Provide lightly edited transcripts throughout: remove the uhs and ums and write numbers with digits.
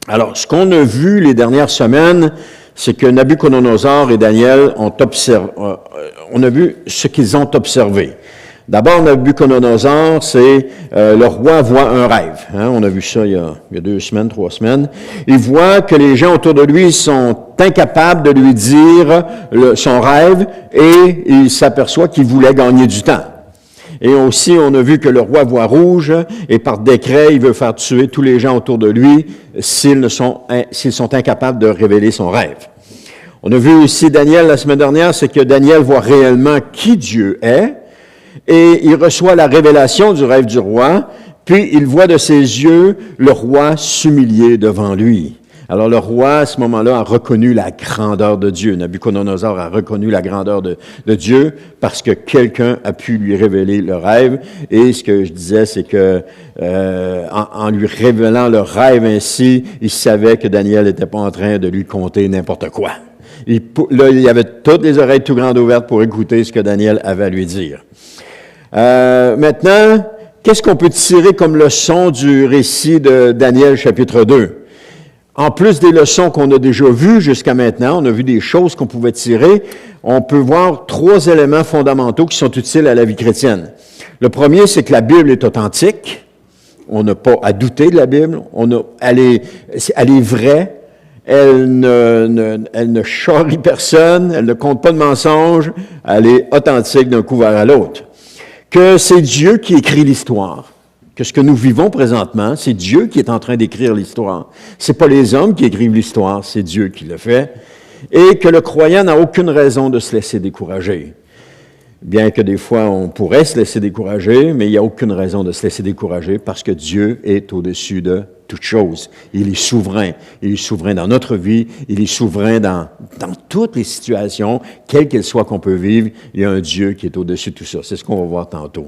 Alors, ce qu'on a vu les dernières semaines, c'est que Nabuchodonosor et Daniel ont observé, on a vu ce qu'ils ont observé. D'abord, Nabuchodonosor, c'est le roi voit un rêve. Hein? On a vu ça il y a 2 semaines, 3 semaines. Il voit que les gens autour de lui sont incapables de lui dire son rêve et il s'aperçoit qu'il voulait gagner du temps. Et aussi, on a vu que le roi voit rouge et par décret, il veut faire tuer tous les gens autour de lui s'ils sont incapables de révéler son rêve. On a vu aussi Daniel la semaine dernière, c'est que Daniel voit réellement qui Dieu est et il reçoit la révélation du rêve du roi, puis il voit de ses yeux le roi s'humilier devant lui. Alors le roi, à ce moment-là, a reconnu la grandeur de Dieu. Nabuchodonosor a reconnu la grandeur de Dieu parce que quelqu'un a pu lui révéler le rêve. Et ce que je disais, c'est que en lui révélant le rêve ainsi, il savait que Daniel n'était pas en train de lui conter n'importe quoi. Là, il avait toutes les oreilles tout grandes ouvertes pour écouter ce que Daniel avait à lui dire. Maintenant, qu'est-ce qu'on peut tirer comme leçon du récit de Daniel chapitre 2? En plus des leçons qu'on a déjà vues jusqu'à maintenant, on a vu des choses qu'on pouvait tirer, on peut voir 3 éléments fondamentaux qui sont utiles à la vie chrétienne. Le premier, c'est que la Bible est authentique. On n'a pas à douter de la Bible. Elle est vraie. Elle ne charrie personne. Elle ne compte pas de mensonges. Elle est authentique d'un coup vers l'autre. Que c'est Dieu qui écrit l'histoire. Que ce que nous vivons présentement, c'est Dieu qui est en train d'écrire l'histoire. C'est pas les hommes qui écrivent l'histoire, c'est Dieu qui le fait. Et que le croyant n'a aucune raison de se laisser décourager. Bien que des fois, on pourrait se laisser décourager, mais il n'y a aucune raison de se laisser décourager parce que Dieu est au-dessus de toute chose. Il est souverain. Il est souverain dans notre vie. Il est souverain dans toutes les situations, quelles qu'elles soient qu'on peut vivre. Il y a un Dieu qui est au-dessus de tout ça. C'est ce qu'on va voir tantôt.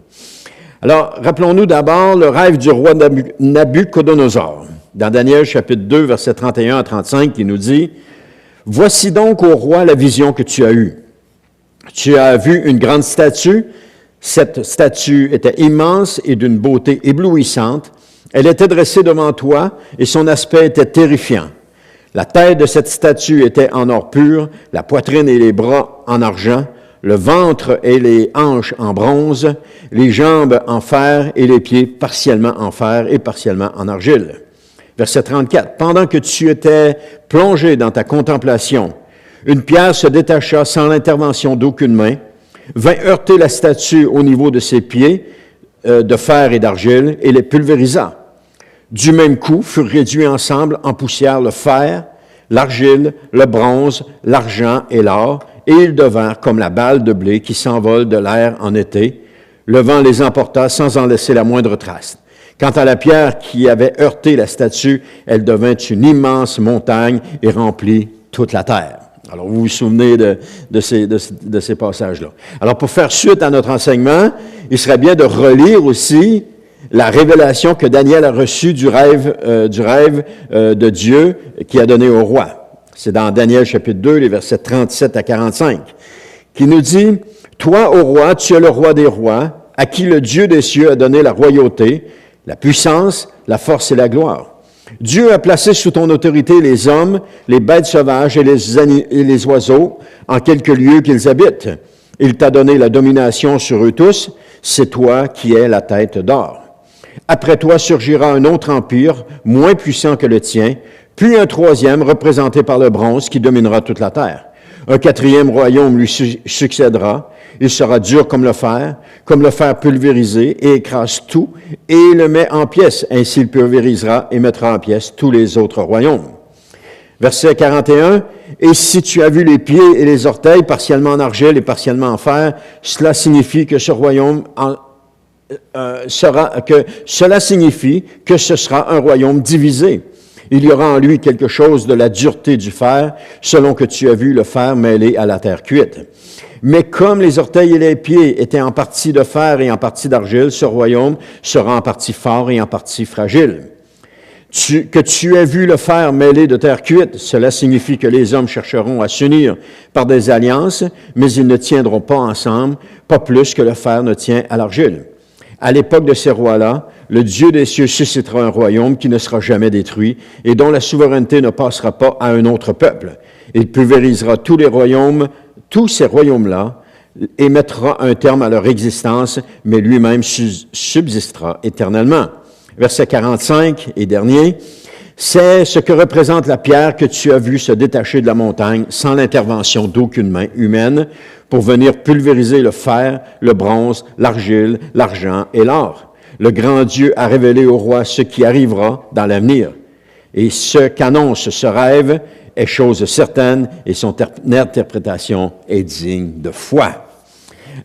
Alors, rappelons-nous d'abord le rêve du roi Nabuchodonosor, dans Daniel chapitre 2, versets 31 à 35, qui nous dit « Voici donc, ô roi, la vision que tu as eue. Tu as vu une grande statue. Cette statue était immense et d'une beauté éblouissante. Elle était dressée devant toi et son aspect était terrifiant. La tête de cette statue était en or pur, la poitrine et les bras en argent, le ventre et les hanches en bronze, les jambes en fer et les pieds partiellement en fer et partiellement en argile. » Verset 34. « Pendant que tu étais plongé dans ta contemplation, une pierre se détacha sans l'intervention d'aucune main, vint heurter la statue au niveau de ses pieds de fer et d'argile et les pulvérisa. Du même coup furent réduits ensemble en poussière le fer, l'argile, le bronze, l'argent et l'or, et ils devinrent comme la balle de blé qui s'envole de l'air en été. Le vent les emporta sans en laisser la moindre trace. Quant à la pierre qui avait heurté la statue, elle devint une immense montagne et remplit toute la terre. » Alors, vous vous souvenez de ces passages-là. Alors, pour faire suite à notre enseignement, il serait bien de relire aussi la révélation que Daniel a reçue du rêve de Dieu qui a donné au roi. C'est dans Daniel chapitre 2, les versets 37 à 45, qui nous dit « Toi, ô roi, tu es le roi des rois, à qui le Dieu des cieux a donné la royauté, la puissance, la force et la gloire. Dieu a placé sous ton autorité les hommes, les bêtes sauvages et les oiseaux en quelque lieu qu'ils habitent. Il t'a donné la domination sur eux tous, c'est toi qui es la tête d'or. Après toi surgira un autre empire, moins puissant que le tien, puis un troisième représenté par le bronze qui dominera toute la terre. Un quatrième royaume lui succédera. Il sera dur comme le fer pulvérisé et écrase tout et le met en pièces. Ainsi il pulvérisera et mettra en pièces tous les autres royaumes. Verset 41. Et si tu as vu les pieds et les orteils partiellement en argile et partiellement en fer, cela signifie que ce royaume cela signifie que ce sera un royaume divisé. Il y aura en lui quelque chose de la dureté du fer, selon que tu as vu le fer mêlé à la terre cuite. Mais comme les orteils et les pieds étaient en partie de fer et en partie d'argile, ce royaume sera en partie fort et en partie fragile. Que tu aies vu le fer mêlé de terre cuite, cela signifie que les hommes chercheront à s'unir par des alliances, mais ils ne tiendront pas ensemble, pas plus que le fer ne tient à l'argile. À l'époque de ces rois-là, le Dieu des cieux suscitera un royaume qui ne sera jamais détruit et dont la souveraineté ne passera pas à un autre peuple. Il pulvérisera tous les royaumes, tous ces royaumes-là, et mettra un terme à leur existence, mais lui-même subsistera éternellement. Verset 45 et dernier. C'est ce que représente la pierre que tu as vue se détacher de la montagne sans l'intervention d'aucune main humaine pour venir pulvériser le fer, le bronze, l'argile, l'argent et l'or. Le grand Dieu a révélé au roi ce qui arrivera dans l'avenir. Et ce qu'annonce ce rêve est chose certaine et son interprétation est digne de foi.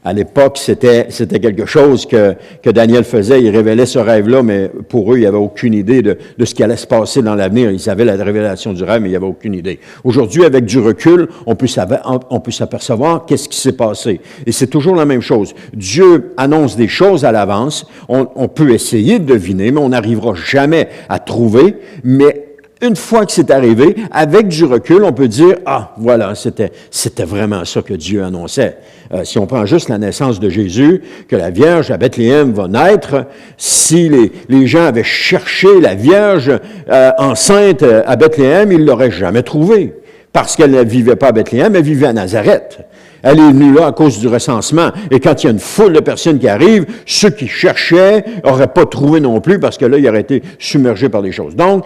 À l'époque, c'était quelque chose que Daniel faisait. Il révélait ce rêve-là, mais pour eux, il n'y avait aucune idée de ce qui allait se passer dans l'avenir. Ils avaient la révélation du rêve, mais il n'y avait aucune idée. Aujourd'hui, avec du recul, on peut s'apercevoir qu'est-ce qui s'est passé. Et c'est toujours la même chose. Dieu annonce des choses à l'avance. On peut essayer de deviner, mais on n'arrivera jamais à trouver. Mais une fois que c'est arrivé, avec du recul, on peut dire, ah, voilà, c'était vraiment ça que Dieu annonçait. Si on prend juste la naissance de Jésus, que la Vierge à Bethléem va naître, si les gens avaient cherché la Vierge enceinte à Bethléem, ils ne l'auraient jamais trouvée. Parce qu'elle ne vivait pas à Bethléem, elle vivait à Nazareth. Elle est venue là à cause du recensement. Et quand il y a une foule de personnes qui arrivent, ceux qui cherchaient n'auraient pas trouvé non plus parce que là, ils auraient été submergés par des choses. Donc,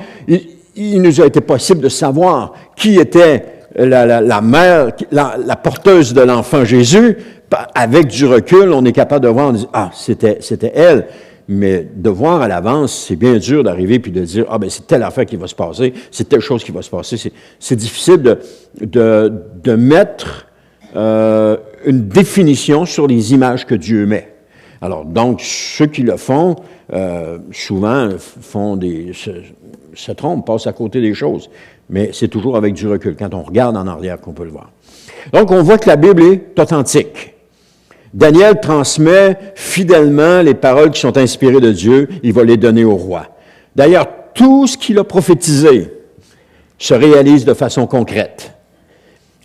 il nous a été possible de savoir qui était la mère, la porteuse de l'enfant Jésus. Avec du recul, on est capable de voir, on dit, ah, c'était elle. Mais de voir à l'avance, c'est bien dur d'arriver puis de dire, ah, ben c'est telle affaire qui va se passer, c'est telle chose qui va se passer. C'est difficile de mettre une définition sur les images que Dieu met. Alors, donc, ceux qui le font, souvent, se trompent, passent à côté des choses. Mais c'est toujours avec du recul, quand on regarde en arrière qu'on peut le voir. Donc, on voit que la Bible est authentique. Daniel transmet fidèlement les paroles qui sont inspirées de Dieu. Il va les donner au roi. D'ailleurs, tout ce qu'il a prophétisé se réalise de façon concrète.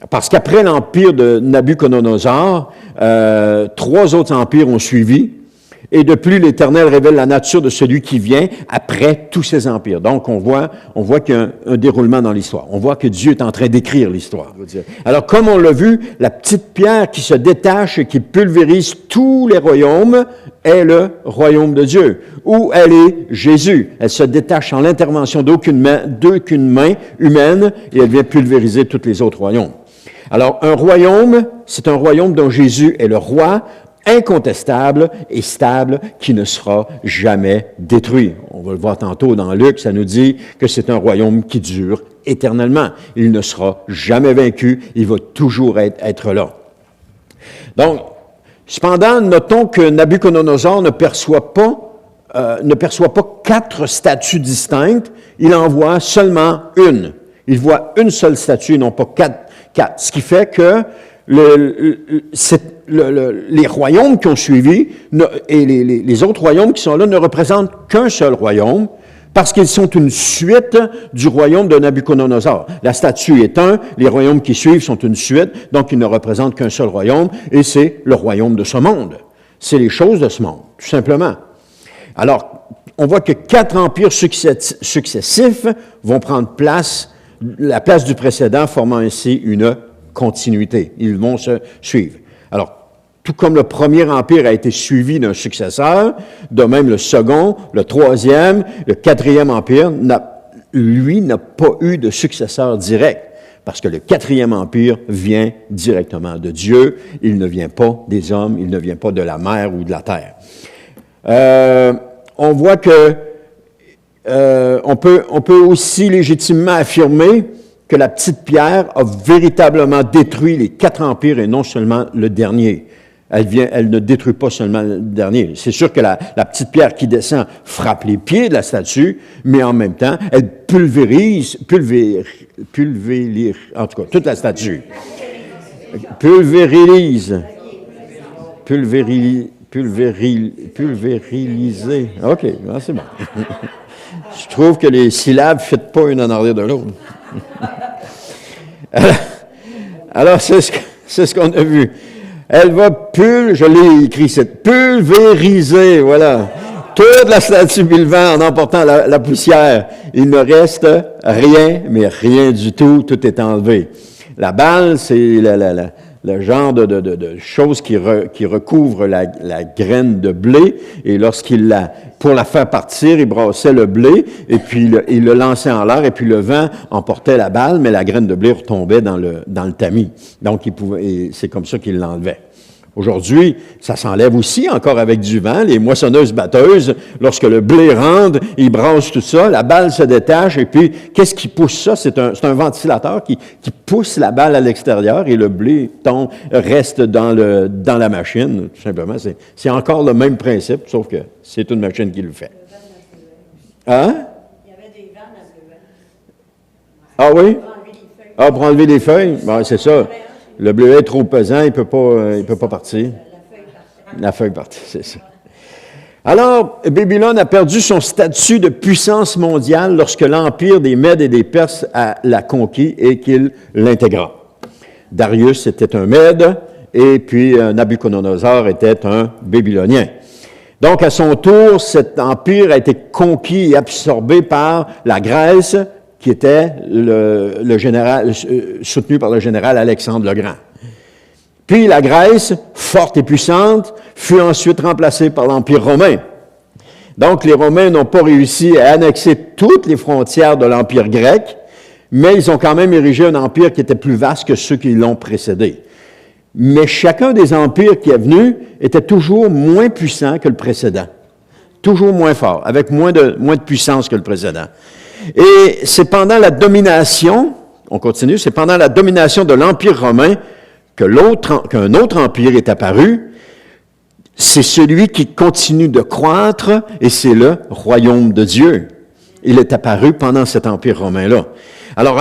Parce qu'après l'empire de Nabuchodonosor, 3 autres empires ont suivi. Et de plus, l'Éternel révèle la nature de celui qui vient après tous ces empires. Donc, on voit qu'il y a un déroulement dans l'histoire. On voit que Dieu est en train d'écrire l'histoire. Alors, comme on l'a vu, la petite pierre qui se détache et qui pulvérise tous les royaumes est le royaume de Dieu. Où elle est Jésus. Elle se détache sans l'intervention d'aucune main humaine et elle vient pulvériser tous les autres royaumes. Alors, un royaume, c'est un royaume dont Jésus est le roi, incontestable et stable, qui ne sera jamais détruit. On va le voir tantôt dans Luc, ça nous dit que c'est un royaume qui dure éternellement. Il ne sera jamais vaincu, il va toujours être là. Donc, cependant, notons que Nabuchodonosor ne perçoit pas 4 statues distinctes, il en voit seulement une. Il voit une seule statue, non pas 4. Ce qui fait que les royaumes qui ont suivi et les autres royaumes qui sont là ne représentent qu'un seul royaume parce qu'ils sont une suite du royaume de Nabuchodonosor. La statue est un, les royaumes qui suivent sont une suite, donc ils ne représentent qu'un seul royaume et c'est le royaume de ce monde. C'est les choses de ce monde, tout simplement. Alors, on voit que 4 empires successifs vont prendre la place du précédent, formant ainsi une continuité. Ils vont se suivre. Alors, tout comme le premier empire a été suivi d'un successeur, de même le second, le troisième, le 4e empire, n'a pas eu de successeur direct. Parce que le 4e empire vient directement de Dieu. Il ne vient pas des hommes, il ne vient pas de la mer ou de la terre. On voit que on peut aussi légitimement affirmer que la petite pierre a véritablement détruit les 4 empires et non seulement le dernier. Elle ne détruit pas seulement le dernier. C'est sûr que la petite pierre qui descend frappe les pieds de la statue, mais en même temps, elle pulvérise, en tout cas, toute la statue. Pulvériser. OK, c'est bon. Je trouve que les syllabes ne fitent pas une en arrière de l'autre. Alors, c'est ce qu'on a vu. Elle va je l'ai écrit, c'est pulvériser, voilà. Toute la statue puis le vent en emportant la poussière. Il ne reste rien, mais rien du tout. Tout est enlevé. La balle, c'est le genre de chose qui recouvre la graine de blé. Et pour la faire partir, il brassait le blé et puis il le lançait en l'air et puis le vent emportait la balle, mais la graine de blé retombait dans le tamis. Donc, c'est comme ça qu'il l'enlevait. Aujourd'hui, ça s'enlève aussi encore avec du vent. Les moissonneuses-batteuses, lorsque le blé rentre, ils brassent tout ça, la balle se détache et puis qu'est-ce qui pousse ça? C'est un ventilateur qui pousse la balle à l'extérieur et le blé reste dans la machine. Tout simplement, c'est encore le même principe, sauf que c'est une machine qui le fait. Hein? Il y avait des vannes à bleuet. Ah oui? Pour enlever les feuilles? Bon, c'est ça. Le bleuet est trop pesant, il peut pas partir. La feuille partit, c'est ça. Alors, Babylone a perdu son statut de puissance mondiale lorsque l'empire des Mèdes et des Perses l'a conquis et qu'il l'intégra. Darius était un Mède et puis Nabuchodonosor était un Babylonien. Donc, à son tour, cet empire a été conquis et absorbé par la Grèce, qui était le général, soutenu par le général Alexandre le Grand. Puis la Grèce, forte et puissante, fut ensuite remplacée par l'Empire romain. Donc les Romains n'ont pas réussi à annexer toutes les frontières de l'Empire grec, mais ils ont quand même érigé un empire qui était plus vaste que ceux qui l'ont précédé. Mais chacun des empires qui est venu était toujours moins puissant que le précédent. Toujours moins fort, avec moins de puissance que le précédent. Et c'est pendant la domination, on continue, c'est pendant la domination de l'Empire romain qu'un autre empire est apparu. C'est celui qui continue de croître et c'est le royaume de Dieu. Il est apparu pendant cet Empire romain-là. Alors,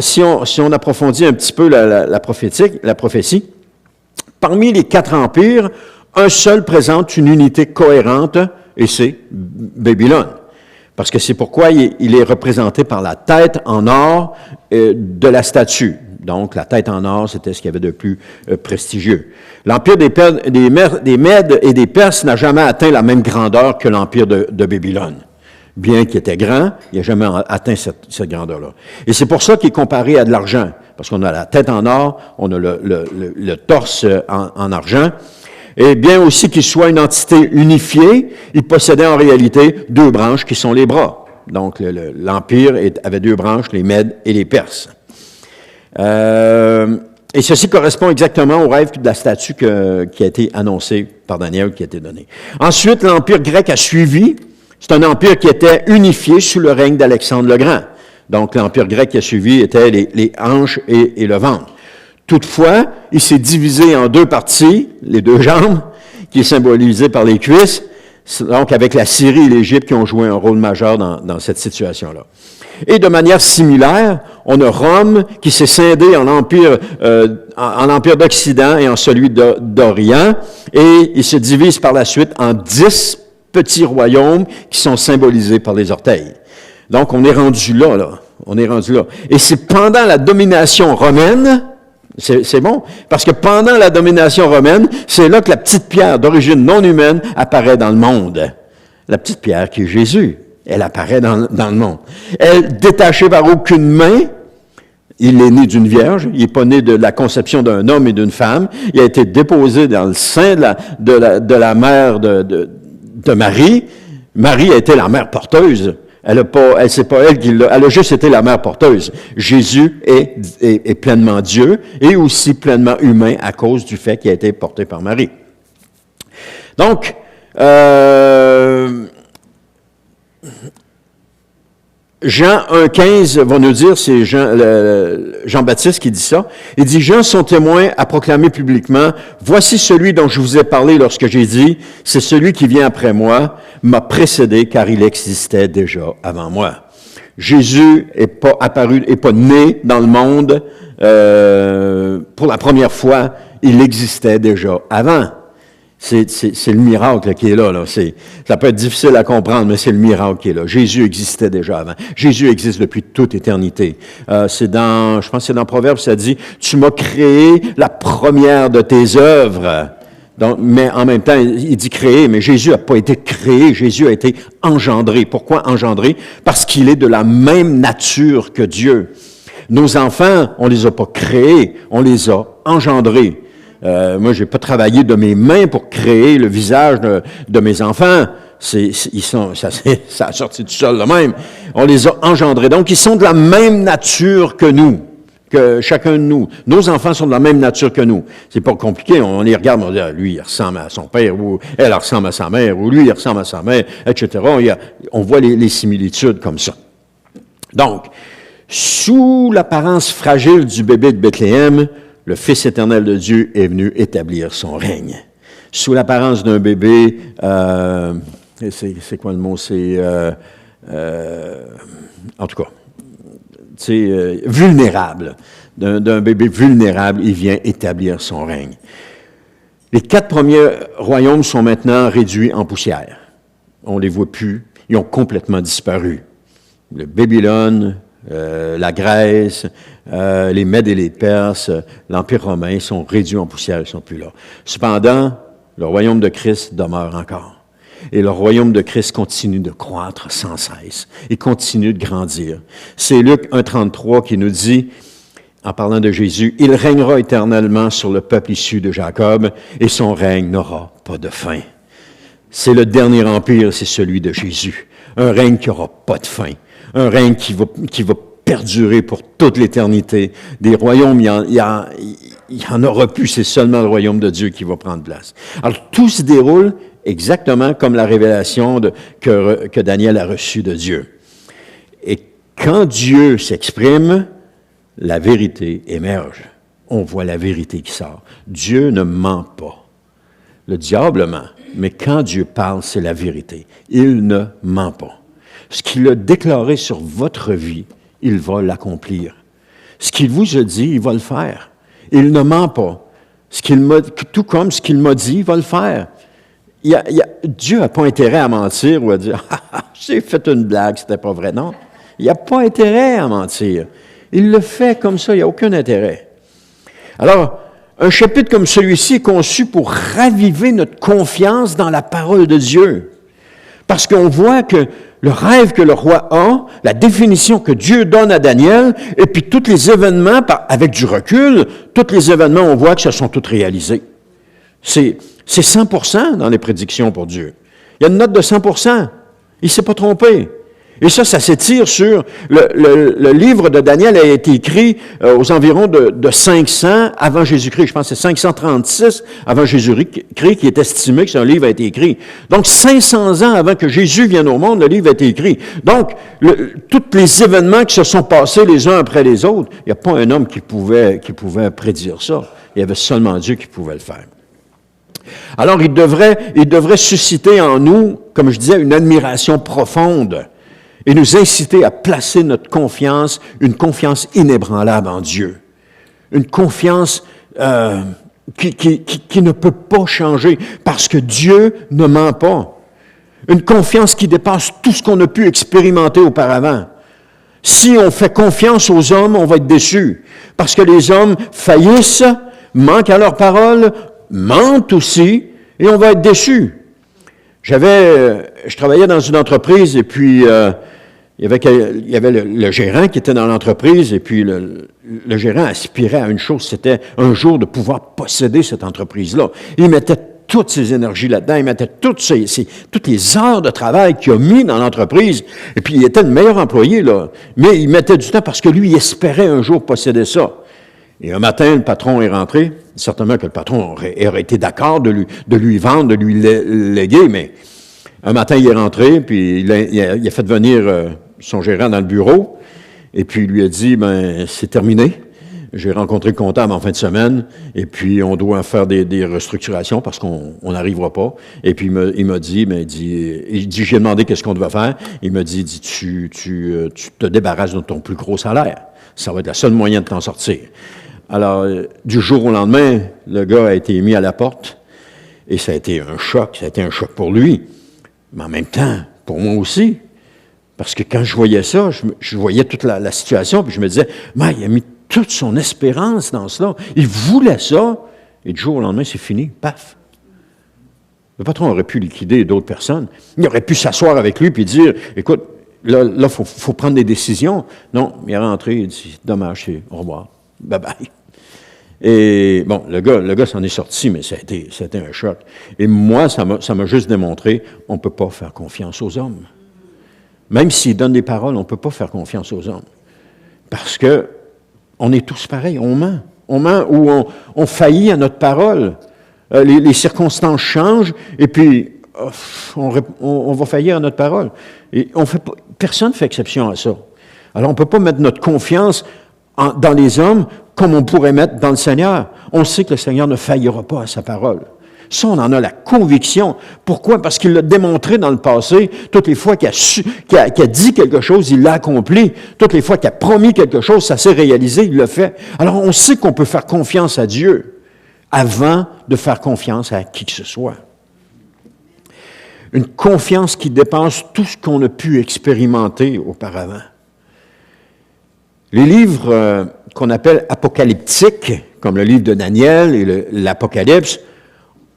si on approfondit un petit peu la prophétie, parmi les 4 empires, un seul présente une unité cohérente et c'est Babylone. Parce que c'est pourquoi il est représenté par la tête en or de la statue. Donc, la tête en or, c'était ce qu'il y avait de plus prestigieux. L'empire des Mèdes et des Perses n'a jamais atteint la même grandeur que l'empire de Babylone. Bien qu'il était grand, il n'a jamais atteint cette grandeur-là. Et c'est pour ça qu'il est comparé à de l'argent. Parce qu'on a la tête en or, on a le torse en argent. Et bien aussi qu'il soit une entité unifiée, il possédait en réalité 2 branches qui sont les bras. Donc, l'Empire avait 2 branches, les Mèdes et les Perses. Et ceci correspond exactement au rêve de la statue qui a été annoncé par Daniel, qui a été donné. Ensuite, l'Empire grec a suivi. C'est un empire qui était unifié sous le règne d'Alexandre le Grand. Donc, l'Empire grec qui a suivi était les hanches et le ventre. Toutefois, il s'est divisé en 2 parties, les 2 jambes, qui est symbolisé par les cuisses, donc avec la Syrie et l'Égypte qui ont joué un rôle majeur dans cette situation-là. Et de manière similaire, on a Rome qui s'est scindé en empire d'Occident et en celui d'Orient, et il se divise par la suite en 10 petits royaumes qui sont symbolisés par les orteils. Donc, on est rendu là. On est rendu là. Et c'est pendant la domination romaine. C'est bon, parce que pendant la domination romaine, c'est là que la petite pierre d'origine non humaine apparaît dans le monde. La petite pierre qui est Jésus, elle apparaît dans le monde. Elle, détachée par aucune main, il est né d'une vierge, il n'est pas né de la conception d'un homme et d'une femme, il a été déposé dans le sein de la mère de Marie. Marie a été la mère porteuse. C'est pas elle qui l'a, elle a juste été la mère porteuse. Jésus est pleinement Dieu et aussi pleinement humain à cause du fait qu'il a été porté par Marie. Donc, Jean 1,15 va nous dire, c'est Jean-Baptiste qui dit ça. Il dit, Jean, son témoin, a proclamé publiquement, voici celui dont je vous ai parlé lorsque j'ai dit, c'est celui qui vient après moi, m'a précédé car il existait déjà avant moi. Jésus est pas apparu, est pas né dans le monde pour la première fois, il existait déjà avant. C'est le miracle qui est là. Ça peut être difficile à comprendre, mais c'est le miracle qui est là. Jésus existait déjà avant. Jésus existe depuis toute éternité. Je pense que c'est dans Proverbes, ça dit, tu m'as créé la première de tes œuvres. Donc, mais en même temps, il dit créé, mais Jésus n'a pas été créé, Jésus a été engendré. Pourquoi engendré? Parce qu'il est de la même nature que Dieu. Nos enfants, on les a pas créés, on les a engendrés. Moi, j'ai pas travaillé de mes mains pour créer le visage de mes enfants. Ça a sorti du sol de même. On les a engendrés. Donc, ils sont de la même nature que nous, que chacun de nous. Nos enfants sont de la même nature que nous. C'est pas compliqué. On les regarde, on dit, lui, il ressemble à son père, ou elle ressemble à sa mère, ou lui, il ressemble à sa mère, etc. On voit les similitudes comme ça. Donc, sous l'apparence fragile du bébé de Bethléem, le Fils éternel de Dieu est venu établir son règne. Sous l'apparence d'un bébé, c'est quoi le mot? En tout cas, c'est vulnérable. D'un bébé vulnérable, il vient établir son règne. Les 4 premiers royaumes sont maintenant réduits en poussière. On ne les voit plus. Ils ont complètement disparu. Le Babylone, la Grèce, les Mèdes et les Perses, l'Empire romain sont réduits en poussière, ils ne sont plus là. Cependant, le royaume de Christ demeure encore. Et le royaume de Christ continue de croître sans cesse. Il continue de grandir. C'est Luc 1,33 qui nous dit, en parlant de Jésus, « Il régnera éternellement sur le peuple issu de Jacob, et son règne n'aura pas de fin. » C'est le dernier empire, c'est celui de Jésus. Un règne qui n'aura pas de fin. Un règne qui va perdurer pour toute l'éternité. Des royaumes, il y en aura plus, c'est seulement le royaume de Dieu qui va prendre place. Alors, tout se déroule exactement comme la révélation que Daniel a reçue de Dieu. Et quand Dieu s'exprime, la vérité émerge. On voit la vérité qui sort. Dieu ne ment pas. Le diable ment, mais quand Dieu parle, c'est la vérité. Il ne ment pas. Ce qu'il a déclaré sur votre vie, il va l'accomplir. Ce qu'il vous a dit, il va le faire. Il ne ment pas. Tout comme ce qu'il m'a dit, il va le faire. Dieu n'a pas intérêt à mentir ou à dire « Ah, j'ai fait une blague, c'était pas vrai. » Non, il n'a pas intérêt à mentir. Il le fait comme ça, il n'y a aucun intérêt. Alors, un chapitre comme celui-ci est conçu pour raviver notre confiance dans la parole de Dieu. Parce qu'on voit que le rêve que le roi a, la définition que Dieu donne à Daniel, et puis tous les événements, avec du recul, tous les événements, on voit que se sont tous réalisés. C'est 100% dans les prédictions pour Dieu. Il y a une note de 100%. Il ne s'est pas trompé. Et ça s'étire sur... Le livre de Daniel a été écrit aux environs de 500 avant Jésus-Christ. Je pense que c'est 536 avant Jésus-Christ qui est estimé que ce livre a été écrit. Donc, 500 ans avant que Jésus vienne au monde, le livre a été écrit. Donc, tous les événements qui se sont passés les uns après les autres, il n'y a pas un homme qui pouvait prédire ça. Il y avait seulement Dieu qui pouvait le faire. Alors, il devrait susciter en nous, comme je disais, une admiration profonde et nous inciter à placer notre confiance, une confiance inébranlable en Dieu. Une confiance qui ne peut pas changer parce que Dieu ne ment pas. Une confiance qui dépasse tout ce qu'on a pu expérimenter auparavant. Si on fait confiance aux hommes, on va être déçus. Parce que les hommes faillissent, manquent à leur parole, mentent aussi, et on va être déçus. Je travaillais dans une entreprise, et puis il y avait le gérant qui était dans l'entreprise, et puis le gérant aspirait à une chose, c'était un jour de pouvoir posséder cette entreprise-là. Il mettait toutes ses énergies là-dedans, il mettait toutes les heures de travail qu'il a mis dans l'entreprise, et puis il était le meilleur employé, là. Mais il mettait du temps parce que lui, il espérait un jour posséder ça. Et un matin, le patron est rentré. Certainement que le patron aurait été d'accord de lui vendre, de lui léguer, mais un matin, il est rentré, puis il a fait venir son gérant dans le bureau, et puis il lui a dit, c'est terminé. J'ai rencontré le comptable en fin de semaine, et puis on doit faire des restructurations parce qu'on n'arrivera pas. Et puis il m'a dit, j'ai demandé qu'est-ce qu'on devait faire. Il m'a dit, tu te débarrasses de ton plus gros salaire. Ça va être le seul moyen de t'en sortir. Alors, du jour au lendemain, le gars a été mis à la porte, et ça a été un choc pour lui. Mais en même temps, pour moi aussi, parce que quand je voyais ça, je voyais toute la situation, puis je me disais, il a mis toute son espérance dans cela. Il voulait ça, et du jour au lendemain, c'est fini, paf. Le patron aurait pu liquider d'autres personnes. Il aurait pu s'asseoir avec lui et dire, écoute, là, faut prendre des décisions. Non, il est rentré, il dit, dommage, au revoir, bye-bye. Et bon, le gars s'en est sorti, mais ça a été un choc. Et moi, ça m'a juste démontré, on ne peut pas faire confiance aux hommes. Même s'ils donnent des paroles, on ne peut pas faire confiance aux hommes. Parce que on est tous pareils, on ment. On ment ou on faillit à notre parole. Les circonstances changent et puis on va faillir à notre parole. Et personne ne fait exception à ça. Alors on ne peut pas mettre notre confiance dans les hommes comme on pourrait mettre dans le Seigneur. On sait que le Seigneur ne faillira pas à sa parole. Ça, on en a la conviction. Pourquoi? Parce qu'il l'a démontré dans le passé. Toutes les fois qu'il a dit quelque chose, il l'a accompli. Toutes les fois qu'il a promis quelque chose, ça s'est réalisé, il l'a fait. Alors, on sait qu'on peut faire confiance à Dieu avant de faire confiance à qui que ce soit. Une confiance qui dépasse tout ce qu'on a pu expérimenter auparavant. Les livres qu'on appelle apocalyptiques, comme le livre de Daniel et l'Apocalypse,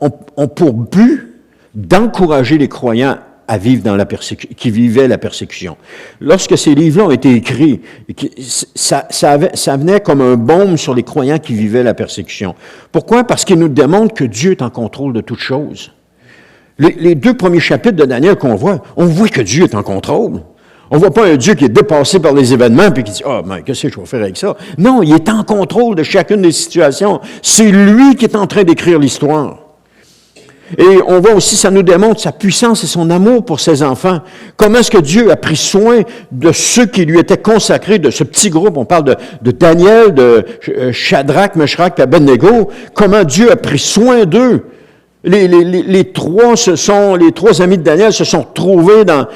ont pour but d'encourager les croyants à vivre qui vivaient la persécution. Lorsque ces livres-là ont été écrits, ça venait comme un baume sur les croyants qui vivaient la persécution. Pourquoi? Parce qu'ils nous démontrent que Dieu est en contrôle de toutes choses. Les 2 premiers chapitres de Daniel qu'on voit, on voit que Dieu est en contrôle. On ne voit pas un Dieu qui est dépassé par les événements et qui dit « Ah, mais qu'est-ce que je vais faire avec ça? » Non, il est en contrôle de chacune des situations. C'est lui qui est en train d'écrire l'histoire. Et on voit aussi, ça nous démontre sa puissance et son amour pour ses enfants. Comment est-ce que Dieu a pris soin de ceux qui lui étaient consacrés, de ce petit groupe, on parle de Daniel, de Shadrach, Meshach et Abednego, comment Dieu a pris soin d'eux. Les trois amis de Daniel se sont trouvés dans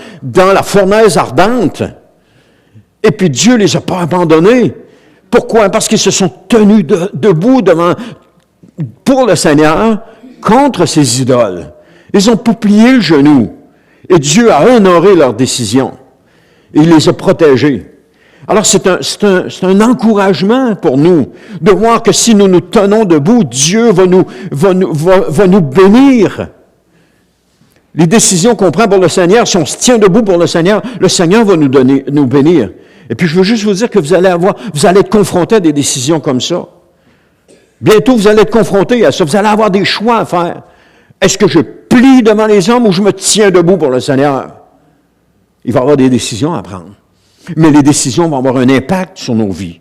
la fournaise ardente. Et puis Dieu les a pas abandonnés. Pourquoi? Parce qu'ils se sont tenus debout pour le Seigneur, contre ces idoles. Ils n'ont pas plié le genou. Et Dieu a honoré leur décision. Et il les a protégés. Alors, c'est un encouragement pour nous de voir que si nous nous tenons debout, Dieu va nous bénir. Les décisions qu'on prend pour le Seigneur, si on se tient debout pour le Seigneur va nous bénir. Et puis, je veux juste vous dire que vous allez être confrontés à des décisions comme ça. Bientôt, vous allez être confrontés à ça. Vous allez avoir des choix à faire. Est-ce que je plie devant les hommes ou je me tiens debout pour le Seigneur? Il va y avoir des décisions à prendre. Mais les décisions vont avoir un impact sur nos vies.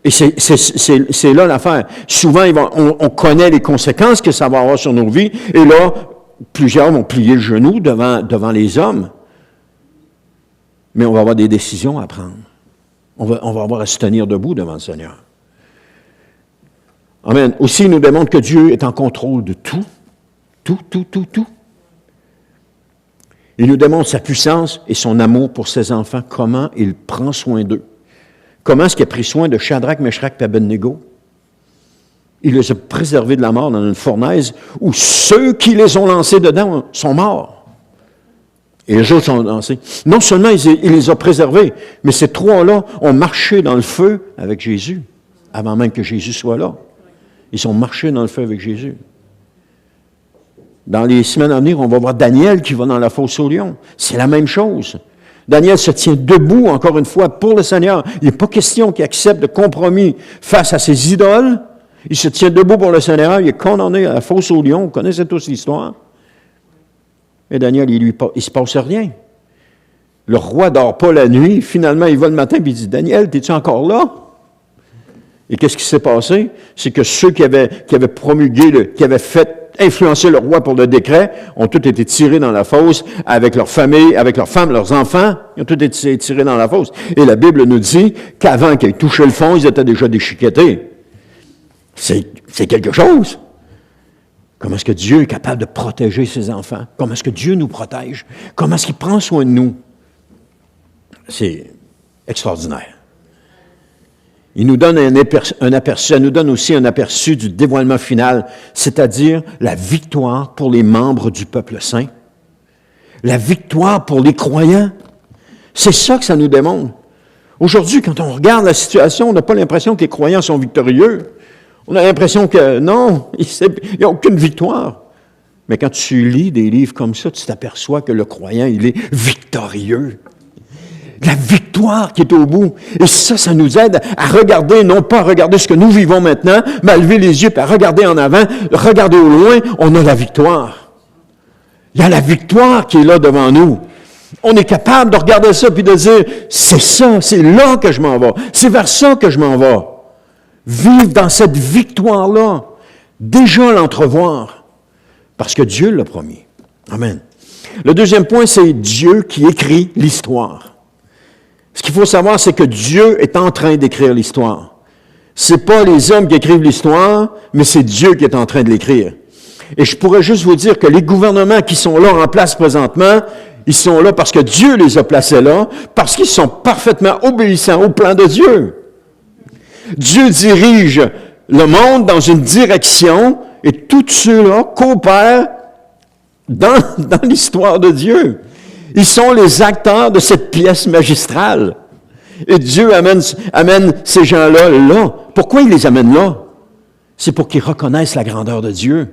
Et c'est là l'affaire. Souvent, on connaît les conséquences que ça va avoir sur nos vies. Et là, plusieurs vont plier le genou devant les hommes. Mais on va avoir des décisions à prendre. On va avoir à se tenir debout devant le Seigneur. Amen. Aussi, il nous démontre que Dieu est en contrôle de tout. Tout. Il nous démontre sa puissance et son amour pour ses enfants, comment il prend soin d'eux. Comment est-ce qu'il a pris soin de Shadrach, Meshach et Abednego? Il les a préservés de la mort dans une fournaise où ceux qui les ont lancés dedans sont morts. Et les autres sont lancés. Non seulement il les a préservés, mais ces trois-là ont marché dans le feu avec Jésus, avant même que Jésus soit là. Ils ont marché dans le feu avec Jésus. Dans les semaines à venir, on va voir Daniel qui va dans la fosse aux lions. C'est la même chose. Daniel se tient debout, encore une fois, pour le Seigneur. Il n'est pas question qu'il accepte de compromis face à ses idoles. Il se tient debout pour le Seigneur. Il est condamné à la fosse aux lions. Vous connaissez tous l'histoire. Et Daniel, il ne se passe rien. Le roi ne dort pas la nuit. Finalement, il va le matin et il dit, « Daniel, es-tu encore là? » Et qu'est-ce qui s'est passé? C'est que ceux qui avaient promulgué, qui avaient fait influencer le roi pour le décret, ont tous été tirés dans la fosse avec leur famille, avec leurs femmes, leurs enfants. Ils ont tous été tirés dans la fosse. Et la Bible nous dit qu'avant qu'ils touchaient le fond, ils étaient déjà déchiquetés. C'est quelque chose. Comment est-ce que Dieu est capable de protéger ses enfants? Comment est-ce que Dieu nous protège? Comment est-ce qu'il prend soin de nous? C'est extraordinaire. Il nous donne un aperçu, ça nous donne aussi un aperçu du dévoilement final, c'est-à-dire la victoire pour les membres du peuple saint. La victoire pour les croyants. C'est ça que ça nous démontre. Aujourd'hui, quand on regarde la situation, on n'a pas l'impression que les croyants sont victorieux. On a l'impression que non, il n'y a aucune victoire. Mais quand tu lis des livres comme ça, tu t'aperçois que le croyant, il est victorieux. La victoire qui est au bout. Et ça nous aide à regarder, non pas à regarder ce que nous vivons maintenant, mais à lever les yeux et à regarder en avant, regarder au loin, on a la victoire. Il y a la victoire qui est là devant nous. On est capable de regarder ça puis de dire, c'est ça, c'est là que je m'en vais. C'est vers ça que je m'en vais. Vivre dans cette victoire-là. Déjà l'entrevoir. Parce que Dieu l'a promis. Amen. Le deuxième point, c'est Dieu qui écrit l'histoire. Ce qu'il faut savoir, c'est que Dieu est en train d'écrire l'histoire. C'est pas les hommes qui écrivent l'histoire, mais c'est Dieu qui est en train de l'écrire. Et je pourrais juste vous dire que les gouvernements qui sont là en place présentement, ils sont là parce que Dieu les a placés là, parce qu'ils sont parfaitement obéissants au plan de Dieu. Dieu dirige le monde dans une direction et tous ceux-là coopèrent dans l'histoire de Dieu. Ils sont les acteurs de cette pièce magistrale. Et Dieu amène ces gens-là là. Pourquoi il les amène là? C'est pour qu'ils reconnaissent la grandeur de Dieu.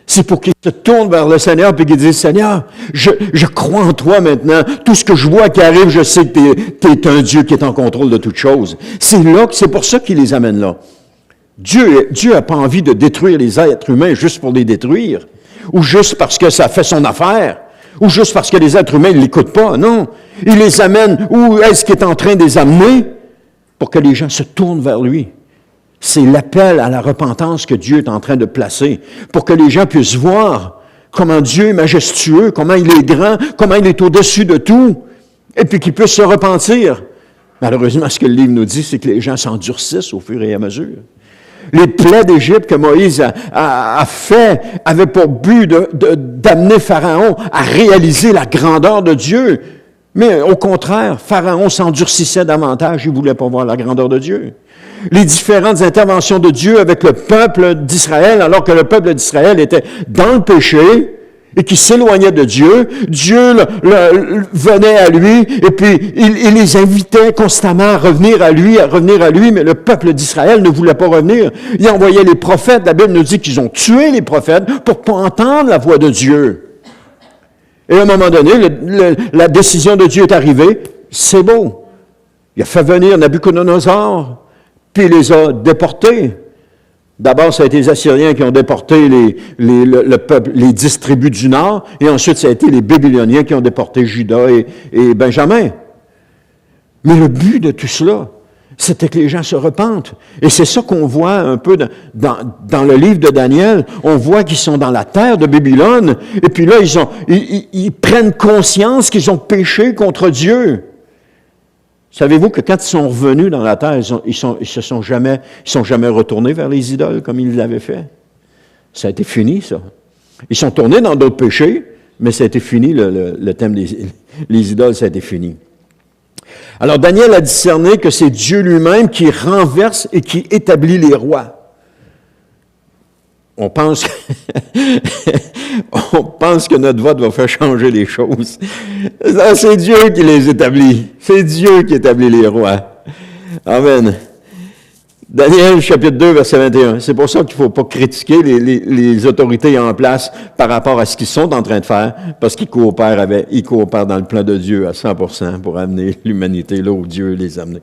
C'est pour qu'ils se tournent vers le Seigneur et qu'ils disent, Seigneur, je crois en toi maintenant. Tout ce que je vois qui arrive, je sais que tu es un Dieu qui est en contrôle de toutes choses. C'est pour ça qu'il les amène là. Dieu n'a pas envie de détruire les êtres humains juste pour les détruire, ou juste parce que ça fait son affaire, ou juste parce que les êtres humains ne l'écoutent pas. Non, il les amène où est-ce qu'il est en train de les amener pour que les gens se tournent vers lui. C'est l'appel à la repentance que Dieu est en train de placer pour que les gens puissent voir comment Dieu est majestueux, comment il est grand, comment il est au-dessus de tout, et puis qu'ils puissent se repentir. Malheureusement, ce que le livre nous dit, c'est que les gens s'endurcissent au fur et à mesure. Les plaies d'Égypte que Moïse a fait avaient pour but d'amener Pharaon à réaliser la grandeur de Dieu. Mais au contraire, Pharaon s'endurcissait davantage, il ne voulait pas voir la grandeur de Dieu. Les différentes interventions de Dieu avec le peuple d'Israël, alors que le peuple d'Israël était dans le péché et qui s'éloignait de Dieu, Dieu venait à lui et puis il les invitait constamment à revenir à lui, mais le peuple d'Israël ne voulait pas revenir. Il envoyait les prophètes, la Bible nous dit qu'ils ont tué les prophètes pour ne pas entendre la voix de Dieu. Et à un moment donné, la décision de Dieu est arrivée, c'est beau. Il a fait venir Nabuchodonosor, puis il les a déportés. D'abord, ça a été les Assyriens qui ont déporté le peuple, les 10 tribus du Nord, et ensuite, ça a été les Babyloniens qui ont déporté Juda et Benjamin. Mais le but de tout cela, c'était que les gens se repentent. Et c'est ça qu'on voit un peu dans le livre de Daniel. On voit qu'ils sont dans la terre de Babylone, et puis là, ils prennent conscience qu'ils ont péché contre Dieu. Savez-vous que quand ils sont revenus dans la terre, ils sont jamais retournés vers les idoles comme ils l'avaient fait? Ça a été fini, ça. Ils sont tournés dans d'autres péchés, mais ça a été fini, le thème des idoles, ça a été fini. Alors, Daniel a discerné que c'est Dieu lui-même qui renverse et qui établit les rois. On pense que notre vote va faire changer les choses. C'est Dieu qui les établit. C'est Dieu qui établit les rois. Amen. Daniel, chapitre 2, verset 21. C'est pour ça qu'il ne faut pas critiquer les autorités en place par rapport à ce qu'ils sont en train de faire, parce qu'ils coopèrent dans le plan de Dieu à 100% pour amener l'humanité là où Dieu les a amenés.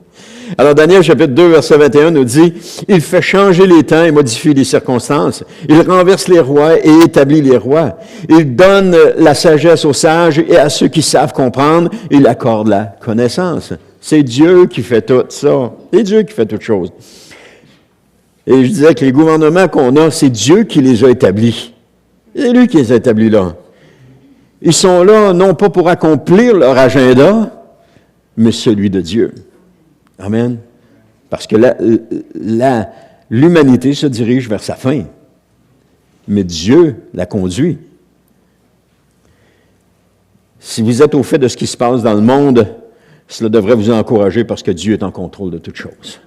Alors, Daniel, chapitre 2, verset 21 nous dit, « Il fait changer les temps et modifie les circonstances. Il renverse les rois et établit les rois. Il donne la sagesse aux sages et à ceux qui savent comprendre, il accorde la connaissance. » C'est Dieu qui fait tout ça. C'est Dieu qui fait toutes choses. Et je disais que les gouvernements qu'on a, c'est Dieu qui les a établis. C'est lui qui les a établis là. Ils sont là, non pas pour accomplir leur agenda, mais celui de Dieu. Amen. Parce que l'humanité se dirige vers sa fin. Mais Dieu la conduit. Si vous êtes au fait de ce qui se passe dans le monde, cela devrait vous encourager parce que Dieu est en contrôle de toutes choses.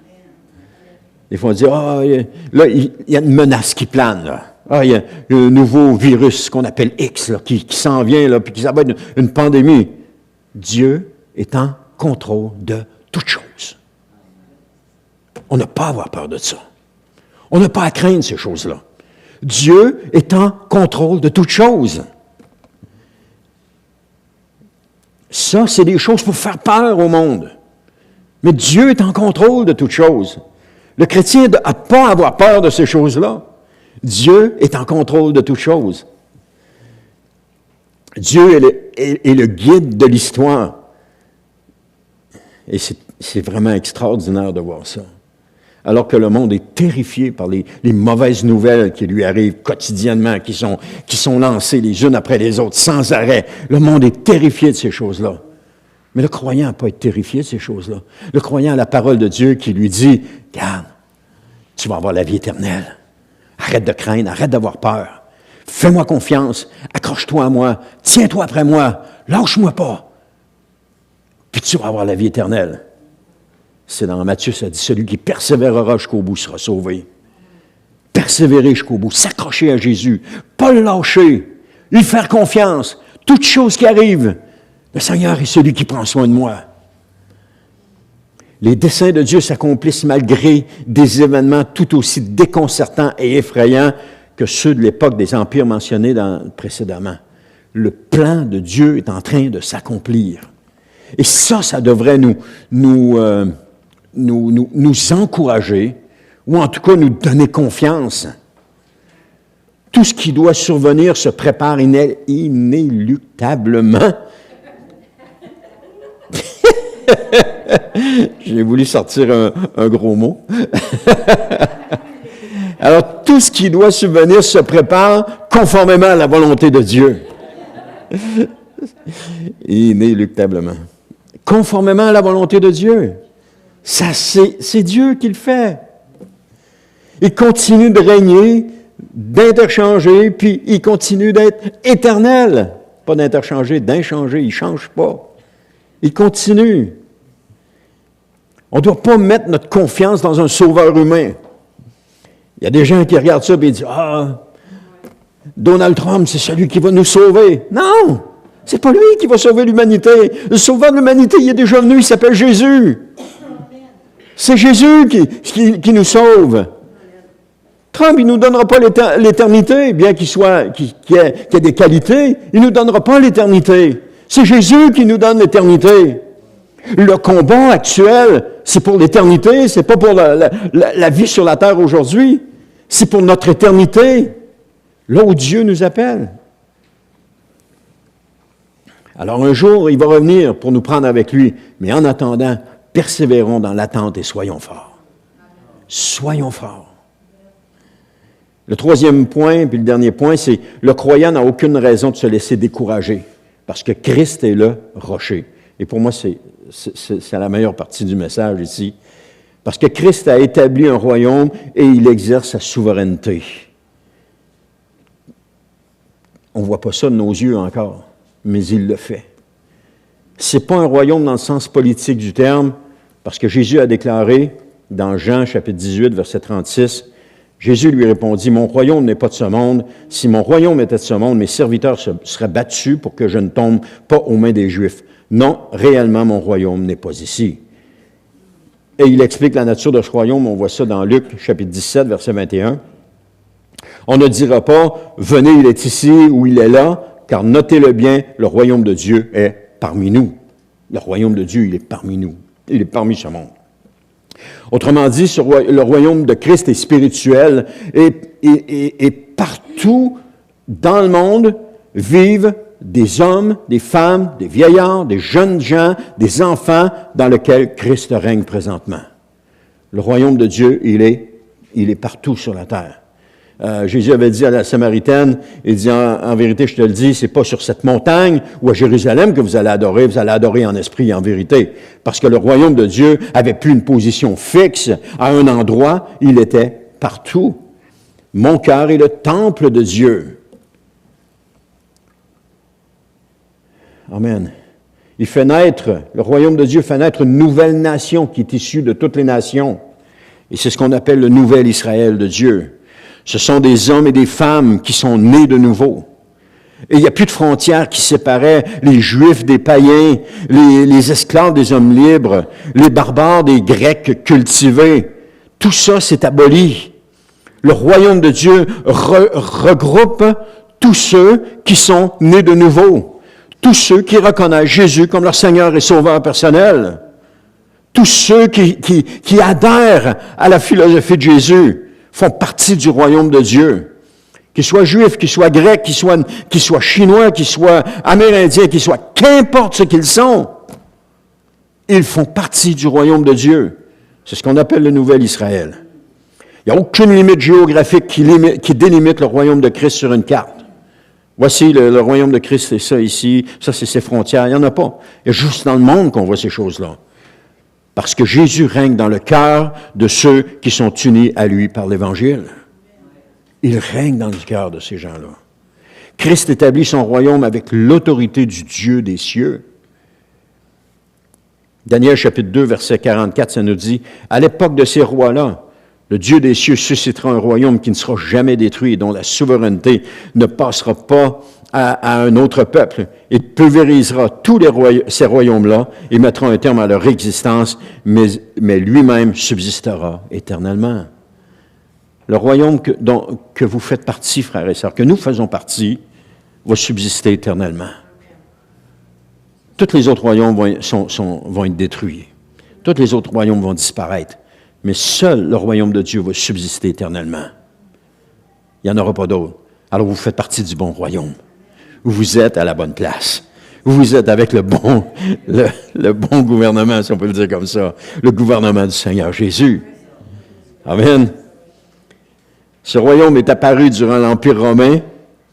Des fois, on dit, là, il y a une menace qui plane, là. Il y a un nouveau virus qu'on appelle X, là, qui s'en vient, là, puis qui ça va être une pandémie. Dieu est en contrôle de toutes choses. On n'a pas à avoir peur de ça. On n'a pas à craindre ces choses-là. Dieu est en contrôle de toutes choses. Ça, c'est des choses pour faire peur au monde. Mais Dieu est en contrôle de toutes choses. Le chrétien n'a pas à avoir peur de ces choses-là. Dieu est en contrôle de toutes choses. Dieu est le guide de l'histoire. Et c'est vraiment extraordinaire de voir ça. Alors que le monde est terrifié par les mauvaises nouvelles qui lui arrivent quotidiennement, qui sont lancées les unes après les autres, sans arrêt. Le monde est terrifié de ces choses-là. Mais le croyant n'a pas été terrifié de ces choses-là. Le croyant a la parole de Dieu qui lui dit, « Regarde, tu vas avoir la vie éternelle. Arrête de craindre, arrête d'avoir peur. Fais-moi confiance, accroche-toi à moi, tiens-toi après moi, lâche-moi pas. Puis tu vas avoir la vie éternelle. » C'est dans Matthieu, ça dit, « Celui qui persévérera jusqu'au bout sera sauvé. » Persévérer jusqu'au bout, s'accrocher à Jésus, pas le lâcher, lui faire confiance, toute chose qui arrive. Le Seigneur est celui qui prend soin de moi. Les desseins de Dieu s'accomplissent malgré des événements tout aussi déconcertants et effrayants que ceux de l'époque des empires mentionnés précédemment. Le plan de Dieu est en train de s'accomplir. Et ça devrait nous encourager, ou en tout cas nous donner confiance. Tout ce qui doit survenir se prépare inéluctablement. J'ai voulu sortir un gros mot. Alors, tout ce qui doit survenir se prépare conformément à la volonté de Dieu. Inéluctablement. Conformément à la volonté de Dieu. Ça, c'est Dieu qui le fait. Il continue de régner, d'interchanger, puis il continue d'être éternel. Pas d'interchanger, d'inchanger, il ne change pas. Il continue. On ne doit pas mettre notre confiance dans un sauveur humain. Il y a des gens qui regardent ça et disent « Ah, Donald Trump, c'est celui qui va nous sauver. » Non! C'est pas lui qui va sauver l'humanité. Le sauveur de l'humanité, il est déjà venu, il s'appelle Jésus. C'est Jésus qui nous sauve. Trump, il ne nous donnera pas l'éternité, bien qu'il ait des qualités, il ne nous donnera pas l'éternité. C'est Jésus qui nous donne l'éternité. Le combat actuel, c'est pour l'éternité, c'est pas pour la vie sur la terre aujourd'hui. C'est pour notre éternité, là où Dieu nous appelle. Alors un jour, il va revenir pour nous prendre avec lui. Mais en attendant, persévérons dans l'attente et soyons forts. Soyons forts. Le troisième point, puis le dernier point, c'est le croyant n'a aucune raison de se laisser décourager, parce que Christ est le rocher. Et pour moi, c'est la meilleure partie du message ici. Parce que Christ a établi un royaume et il exerce sa souveraineté. On ne voit pas ça de nos yeux encore, mais il le fait. Ce n'est pas un royaume dans le sens politique du terme, parce que Jésus a déclaré dans Jean chapitre 18, verset 36, Jésus lui répondit, « Mon royaume n'est pas de ce monde. Si mon royaume était de ce monde, mes serviteurs seraient battus pour que je ne tombe pas aux mains des Juifs. Non, réellement, mon royaume n'est pas ici. » Et il explique la nature de ce royaume. On voit ça dans Luc, chapitre 17, verset 21. On ne dira pas, « Venez, il est ici » ou « Il est là », car notez-le bien, le royaume de Dieu est parmi nous. Le royaume de Dieu, il est parmi nous. Il est parmi ce monde. Autrement dit, le royaume de Christ est spirituel et partout dans le monde vivent des hommes, des femmes, des vieillards, des jeunes gens, des enfants dans lesquels Christ règne présentement. Le royaume de Dieu, il est partout sur la terre. Jésus avait dit à la Samaritaine, il dit, en vérité, je te le dis, c'est pas sur cette montagne ou à Jérusalem que vous allez adorer en esprit et en vérité. Parce que le royaume de Dieu avait plus une position fixe à un endroit, il était partout. Mon cœur est le temple de Dieu. Amen. Le royaume de Dieu fait naître une nouvelle nation qui est issue de toutes les nations. Et c'est ce qu'on appelle le nouvel Israël de Dieu. Ce sont des hommes et des femmes qui sont nés de nouveau. Et il n'y a plus de frontières qui séparaient les Juifs des païens, les esclaves des hommes libres, les barbares des Grecs cultivés. Tout ça s'est aboli. Le royaume de Dieu regroupe tous ceux qui sont nés de nouveau, tous ceux qui reconnaissent Jésus comme leur Seigneur et Sauveur personnel, tous ceux qui adhèrent à la philosophie de Jésus font partie du royaume de Dieu. Qu'ils soient juifs, qu'ils soient grecs, qu'ils soient chinois, qu'ils soient amérindiens, qu'ils soient, qu'importe ce qu'ils sont, ils font partie du royaume de Dieu. C'est ce qu'on appelle le Nouvel Israël. Il n'y a aucune limite géographique qui délimite le royaume de Christ sur une carte. Voici le royaume de Christ, c'est ça ici, ça c'est ses frontières. Il n'y en a pas. Il y a juste dans le monde qu'on voit ces choses-là. Parce que Jésus règne dans le cœur de ceux qui sont unis à lui par l'Évangile. Il règne dans le cœur de ces gens-là. Christ établit son royaume avec l'autorité du Dieu des cieux. Daniel chapitre 2, verset 44, ça nous dit, « À l'époque de ces rois-là, le Dieu des cieux suscitera un royaume qui ne sera jamais détruit et dont la souveraineté ne passera pas à un autre peuple. Il pulvérisera tous ces royaumes-là et mettra un terme à leur existence, mais lui-même subsistera éternellement. » Le royaume que vous faites partie, frères et sœurs, que nous faisons partie, va subsister éternellement. Tous les autres royaumes vont être détruits. Tous les autres royaumes vont disparaître. Mais seul le royaume de Dieu va subsister éternellement. Il n'y en aura pas d'autre. Alors vous faites partie du bon royaume. Vous êtes à la bonne place. Vous êtes avec le bon gouvernement, si on peut le dire comme ça. Le gouvernement du Seigneur Jésus. Amen. Ce royaume est apparu durant l'Empire romain,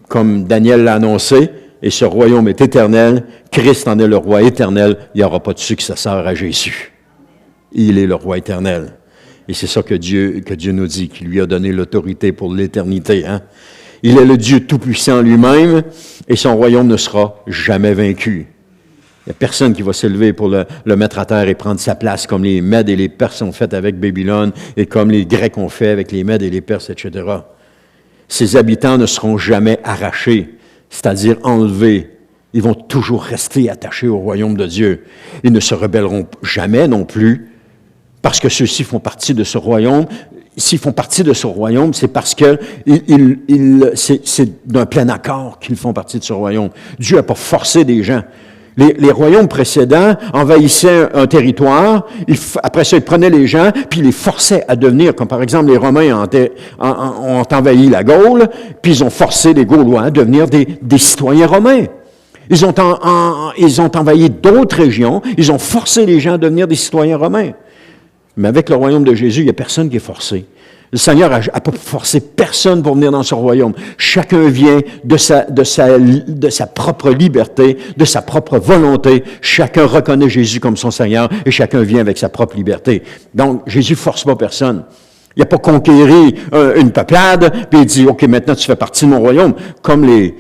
comme Daniel l'a annoncé, et ce royaume est éternel. Christ en est le roi éternel. Il n'y aura pas de successeur à Jésus. Il est le roi éternel. Et c'est ça que Dieu nous dit, qu'il lui a donné l'autorité pour l'éternité. Hein? Il est le Dieu tout-puissant lui-même, et son royaume ne sera jamais vaincu. Il n'y a personne qui va s'élever pour le mettre à terre et prendre sa place, comme les Mèdes et les Perses ont fait avec Babylone, et comme les Grecs ont fait avec les Mèdes et les Perses, etc. Ses habitants ne seront jamais arrachés, c'est-à-dire enlevés. Ils vont toujours rester attachés au royaume de Dieu. Ils ne se rebelleront jamais non plus, parce que ceux-ci font partie de ce royaume. S'ils font partie de ce royaume, c'est parce que c'est d'un plein accord qu'ils font partie de ce royaume. Dieu n'a pas forcé des gens. Les royaumes précédents envahissaient un territoire, après ça, ils prenaient les gens, puis ils les forçaient à devenir, comme par exemple les Romains ont envahi la Gaule, puis ils ont forcé les Gaulois à devenir des citoyens romains. Ils ont envahi d'autres régions, ils ont forcé les gens à devenir des citoyens romains. Mais avec le royaume de Jésus, il n'y a personne qui est forcé. Le Seigneur n'a pas forcé personne pour venir dans son royaume. Chacun vient de sa propre liberté, de sa propre volonté. Chacun reconnaît Jésus comme son Seigneur et chacun vient avec sa propre liberté. Donc, Jésus ne force pas personne. Il n'a pas conquéri une peuplade, puis il dit, OK, maintenant tu fais partie de mon royaume, comme les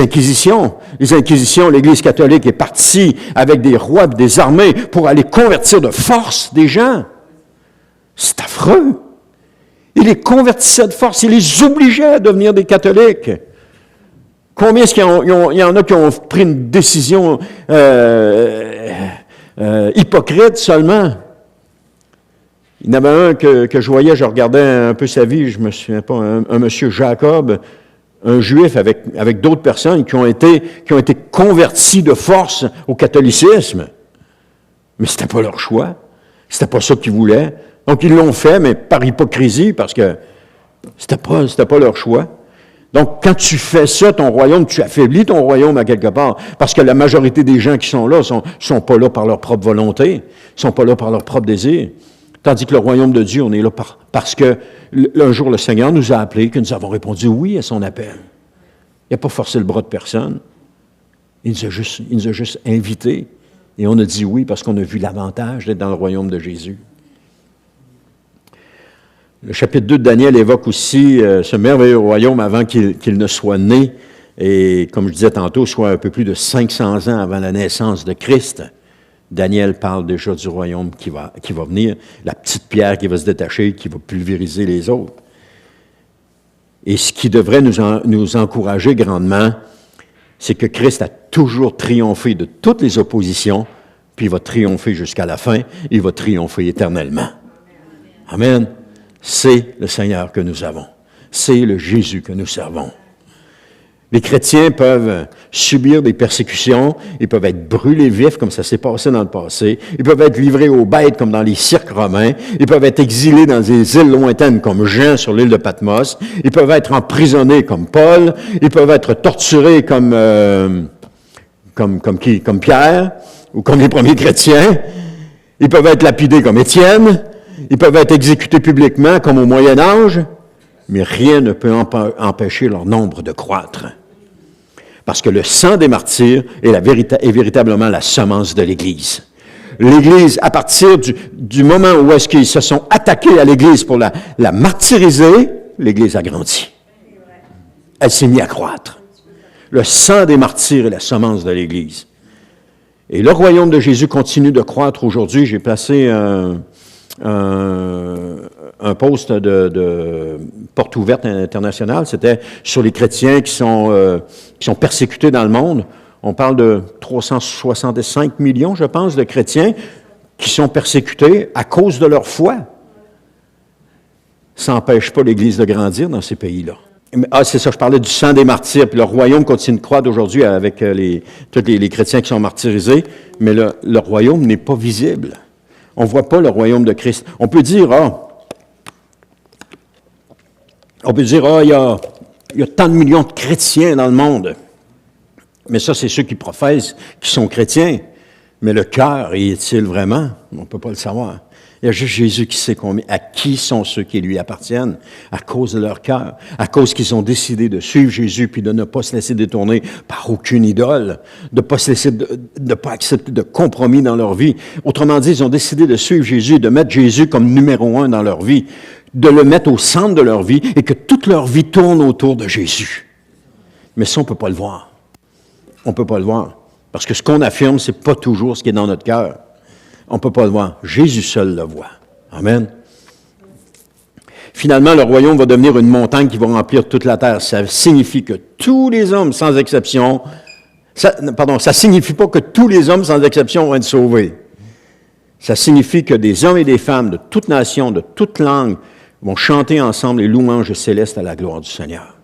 Inquisitions. Les Inquisitions, l'Église catholique est partie avec des rois et des armées pour aller convertir de force des gens. C'est affreux. Il les convertissait de force, il les obligeait à devenir des catholiques. Combien est-ce qu'il y en a qui ont pris une décision hypocrite seulement? Il y en avait un que je voyais, je regardais un peu sa vie, je me souviens pas, un monsieur Jacob, un juif avec d'autres personnes qui ont été convertis de force au catholicisme. Mais c'était pas leur choix. C'était pas ça qu'ils voulaient. Donc, ils l'ont fait, mais par hypocrisie, parce que c'était pas leur choix. Donc, quand tu fais ça, ton royaume, tu affaiblis ton royaume à quelque part, parce que la majorité des gens qui sont là sont pas là par leur propre volonté, sont pas là par leur propre désir. Tandis que le royaume de Dieu, on est là parce que un jour, le Seigneur nous a appelés, que nous avons répondu oui à son appel. Il n'a pas forcé le bras de personne. Il nous a juste invités. Et on a dit oui parce qu'on a vu l'avantage d'être dans le royaume de Jésus. Le chapitre 2 de Daniel évoque aussi ce merveilleux royaume avant qu'il ne soit né. Et comme je disais tantôt, soit un peu plus de 500 ans avant la naissance de Christ. Daniel parle déjà du royaume qui va venir, la petite pierre qui va se détacher, qui va pulvériser les autres. Et ce qui devrait nous encourager grandement, c'est que Christ a toujours triomphé de toutes les oppositions, puis il va triompher jusqu'à la fin, il va triompher éternellement. Amen. c'est le Seigneur que nous avons. C'est le Jésus que nous servons. Les chrétiens peuvent subir des persécutions, ils peuvent être brûlés vifs comme ça s'est passé dans le passé, ils peuvent être livrés aux bêtes comme dans les cirques romains, ils peuvent être exilés dans des îles lointaines comme Jean sur l'île de Patmos, ils peuvent être emprisonnés comme Paul, ils peuvent être torturés comme Pierre ou comme les premiers chrétiens, ils peuvent être lapidés comme Étienne, ils peuvent être exécutés publiquement comme au Moyen Âge, mais rien ne peut empêcher leur nombre de croître. Parce que le sang des martyrs est véritablement la semence de l'Église. L'Église, à partir du moment où est-ce qu'ils se sont attaqués à l'Église pour la martyriser, l'Église a grandi. Elle s'est mise à croître. Le sang des martyrs est la semence de l'Église. Et le royaume de Jésus continue de croître aujourd'hui. J'ai placé un post de Porte ouverte internationale, c'était sur les chrétiens qui sont persécutés dans le monde. On parle de 365 millions, je pense, de chrétiens qui sont persécutés à cause de leur foi. Ça n'empêche pas l'Église de grandir dans ces pays-là. C'est ça, je parlais du sang des martyrs, puis le royaume continue de croître aujourd'hui avec tous les chrétiens qui sont martyrisés, mais le royaume n'est pas visible. On ne voit pas le royaume de Christ. On peut dire, il y a tant de millions de chrétiens dans le monde. Mais ça, c'est ceux qui professent, qui sont chrétiens. Mais le cœur, y est-il vraiment? On ne peut pas le savoir. Il y a juste Jésus qui sait à qui sont ceux qui lui appartiennent, à cause de leur cœur, à cause qu'ils ont décidé de suivre Jésus puis de ne pas se laisser détourner par aucune idole, de ne pas accepter de compromis dans leur vie. Autrement dit, ils ont décidé de suivre Jésus, de mettre Jésus comme numéro 1 dans leur vie, de le mettre au centre de leur vie et que toute leur vie tourne autour de Jésus. Mais ça, on ne peut pas le voir. On ne peut pas le voir. Parce que ce qu'on affirme, ce n'est pas toujours ce qui est dans notre cœur. On ne peut pas le voir. Jésus seul le voit. Amen. Finalement, le royaume va devenir une montagne qui va remplir toute la terre. Ça signifie que tous les hommes, sans exception, ça signifie pas que tous les hommes, sans exception, vont être sauvés. Ça signifie que des hommes et des femmes de toute nation, de toute langue, vont chanter ensemble les louanges célestes à la gloire du Seigneur.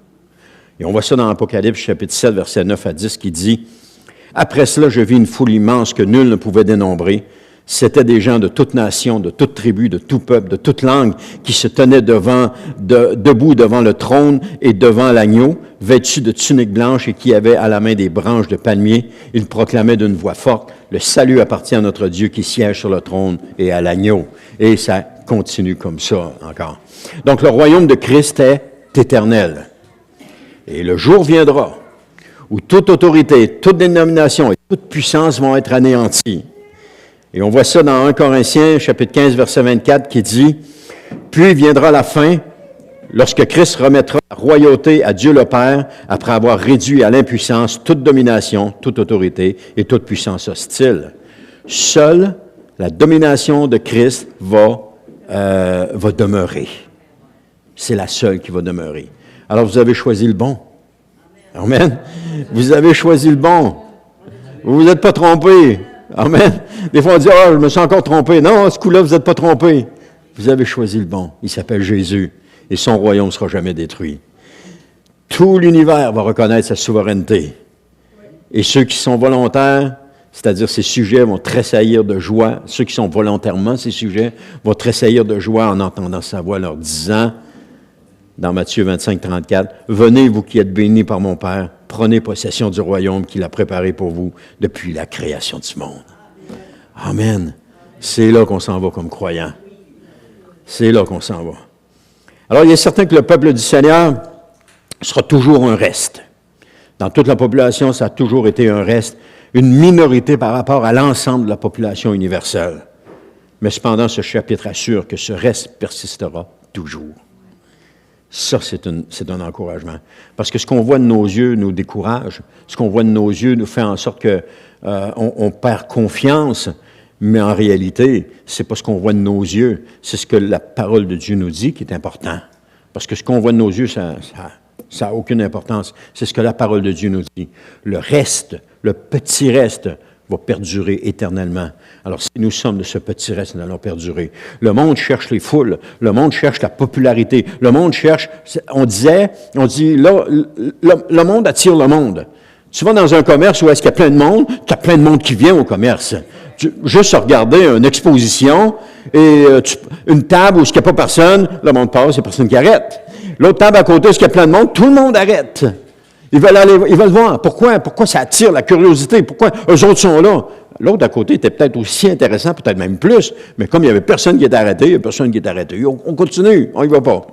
Et on voit ça dans Apocalypse, chapitre 7, versets 9 à 10, qui dit « Après cela, je vis une foule immense que nul ne pouvait dénombrer. C'était des gens de toute nation, de toute tribu, de tout peuple, de toute langue, qui se tenaient debout devant le trône et devant l'agneau, vêtus de tuniques blanches et qui avaient à la main des branches de palmier. Ils proclamaient d'une voix forte, « Le salut appartient à notre Dieu qui siège sur le trône et à l'agneau. » Et ça continue comme ça encore. Donc, le royaume de Christ est éternel. Et le jour viendra où toute autorité, toute dénomination et toute puissance vont être anéanties. Et on voit ça dans 1 Corinthiens, chapitre 15, verset 24, qui dit « Puis viendra la fin, lorsque Christ remettra la royauté à Dieu le Père, après avoir réduit à l'impuissance toute domination, toute autorité et toute puissance hostile. » Seule la domination de Christ va demeurer. C'est la seule qui va demeurer. Alors vous avez choisi le bon. Amen. Vous avez choisi le bon. Vous n'êtes pas trompés. Amen. Des fois, on dit, je me suis encore trompé. Non, ce coup-là, vous n'êtes pas trompé. Vous avez choisi le bon. Il s'appelle Jésus. Et son royaume ne sera jamais détruit. Tout l'univers va reconnaître sa souveraineté. Et ceux qui sont volontaires, c'est-à-dire ces sujets, vont tressaillir de joie. Ceux qui sont volontairement ces sujets vont tressaillir de joie en entendant sa voix leur disant, dans Matthieu 25, 34, « Venez, vous qui êtes bénis par mon Père, prenez possession du royaume qu'il a préparé pour vous depuis la création du monde. » Amen. C'est là qu'on s'en va comme croyant. C'est là qu'on s'en va. Alors, il est certain que le peuple du Seigneur sera toujours un reste. Dans toute la population, ça a toujours été un reste, une minorité par rapport à l'ensemble de la population universelle. Mais cependant, ce chapitre assure que ce reste persistera toujours. Ça, c'est un encouragement. Parce que ce qu'on voit de nos yeux nous décourage. Ce qu'on voit de nos yeux nous fait en sorte qu'on perd confiance. Mais en réalité, c'est pas ce qu'on voit de nos yeux. C'est ce que la parole de Dieu nous dit qui est important. Parce que ce qu'on voit de nos yeux, ça n'a aucune importance. C'est ce que la parole de Dieu nous dit. Le reste, le petit reste, va perdurer éternellement. Alors, si nous sommes de ce petit reste, nous allons perdurer. Le monde cherche les foules. Le monde cherche la popularité. Le monde cherche, on dit, là, le monde attire le monde. Tu vas dans un commerce où est-ce qu'il y a plein de monde, tu as plein de monde qui vient au commerce. Juste regarder une exposition et une table où il n'y a pas personne, le monde passe, il n'y a personne qui arrête. L'autre table à côté, où il y a plein de monde, tout le monde arrête. Ils veulent voir. Pourquoi ça attire la curiosité? Pourquoi eux autres sont là? L'autre à côté était peut-être aussi intéressant, peut-être même plus, mais comme il n'y avait personne qui était arrêté, il n'y a personne qui est arrêté. On continue, on n'y va pas.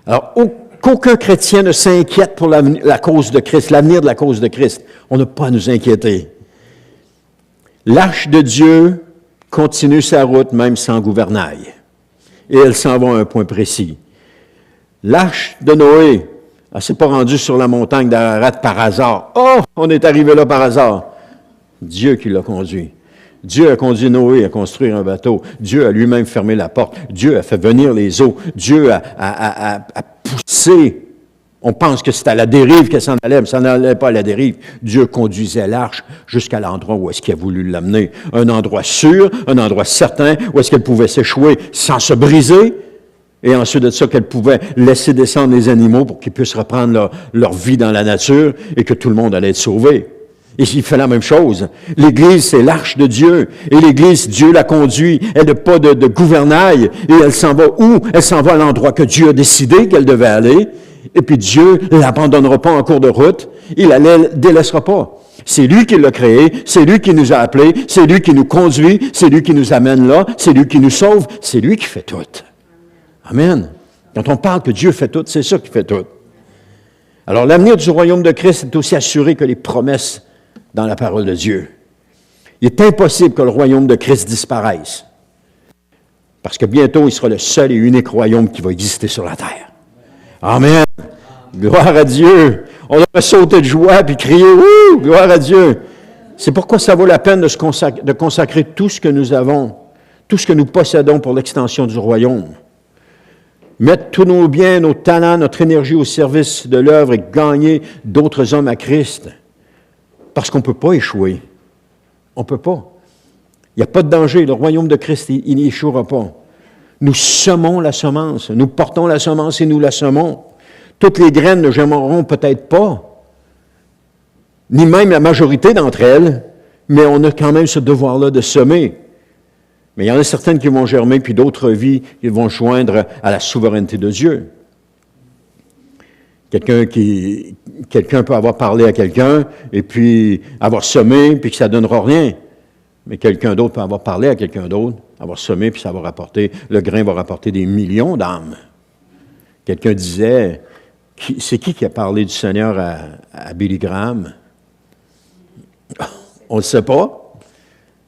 Alors, qu'aucun chrétien ne s'inquiète pour la cause de Christ, l'avenir de la cause de Christ. On n'a pas à nous inquiéter. L'arche de Dieu continue sa route même sans gouvernail. Et elle s'en va à un point précis. L'arche de Noé, elle ne s'est pas rendue sur la montagne d'Ararat par hasard. Oh, on est arrivé là par hasard. Dieu qui l'a conduit. Dieu a conduit Noé à construire un bateau. Dieu a lui-même fermé la porte. Dieu a fait venir les eaux. Dieu a poussé. On pense que c'est à la dérive qu'elle s'en allait, mais ça n'allait pas à la dérive. Dieu conduisait l'arche jusqu'à l'endroit où est-ce qu'il a voulu l'amener. Un endroit sûr, un endroit certain, où est-ce qu'elle pouvait s'échouer sans se briser. Et ensuite de ça, qu'elle pouvait laisser descendre les animaux pour qu'ils puissent reprendre leur vie dans la nature et que tout le monde allait être sauvé. Et il fait la même chose. L'Église, c'est l'arche de Dieu. Et l'Église, Dieu la conduit. Elle n'a pas de gouvernail. Et elle s'en va où? Elle s'en va à l'endroit que Dieu a décidé qu'elle devait aller. Et puis Dieu ne l'abandonnera pas en cours de route. Il ne la délaissera pas. C'est lui qui l'a créé. C'est lui qui nous a appelés. C'est lui qui nous conduit. C'est lui qui nous amène là. C'est lui qui nous sauve. C'est lui qui fait tout. Amen. Quand on parle que Dieu fait tout, c'est ça qui fait tout. Alors, l'avenir du royaume de Christ est aussi assuré que les promesses dans la parole de Dieu. Il est impossible que le royaume de Christ disparaisse. Parce que bientôt, il sera le seul et unique royaume qui va exister sur la terre. Amen. Gloire à Dieu. On devrait sauter de joie puis crier « Ouh! Gloire à Dieu! » C'est pourquoi ça vaut la peine de consacrer tout ce que nous avons, tout ce que nous possédons pour l'extension du royaume. Mettre tous nos biens, nos talents, notre énergie au service de l'œuvre et gagner d'autres hommes à Christ. Parce qu'on ne peut pas échouer. On ne peut pas. Il n'y a pas de danger. Le royaume de Christ, il n'y échouera pas. Nous semons la semence. Nous portons la semence et nous la semons. Toutes les graines ne germeront peut-être pas, ni même la majorité d'entre elles, mais on a quand même ce devoir-là de semer. Mais il y en a certaines qui vont germer, puis d'autres vies qui vont joindre à la souveraineté de Dieu. Quelqu'un peut avoir parlé à quelqu'un, et puis avoir semé, puis que ça ne donnera rien. Mais quelqu'un d'autre peut avoir parlé à quelqu'un d'autre, avoir semé, puis ça va rapporter, le grain va rapporter des millions d'âmes. Quelqu'un disait, c'est qui a parlé du Seigneur à Billy Graham? On ne le sait pas.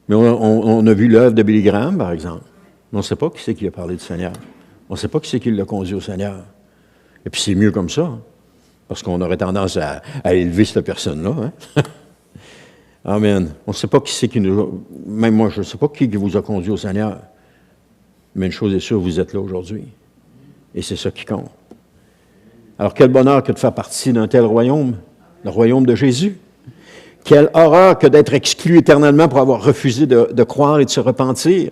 Mais on a vu l'œuvre de Billy Graham, par exemple. Mais on ne sait pas qui c'est qui a parlé du Seigneur. On ne sait pas qui c'est qui l'a conduit au Seigneur. Et puis c'est mieux comme ça, hein, parce qu'on aurait tendance à élever cette personne-là. Hein? Amen. On ne sait pas qui c'est qui nous... Même moi, je ne sais pas qui vous a conduit au Seigneur. Mais une chose est sûre, vous êtes là aujourd'hui. Et c'est ça qui compte. Alors quel bonheur que de faire partie d'un tel royaume, le royaume de Jésus. Quelle horreur que d'être exclu éternellement pour avoir refusé de croire et de se repentir.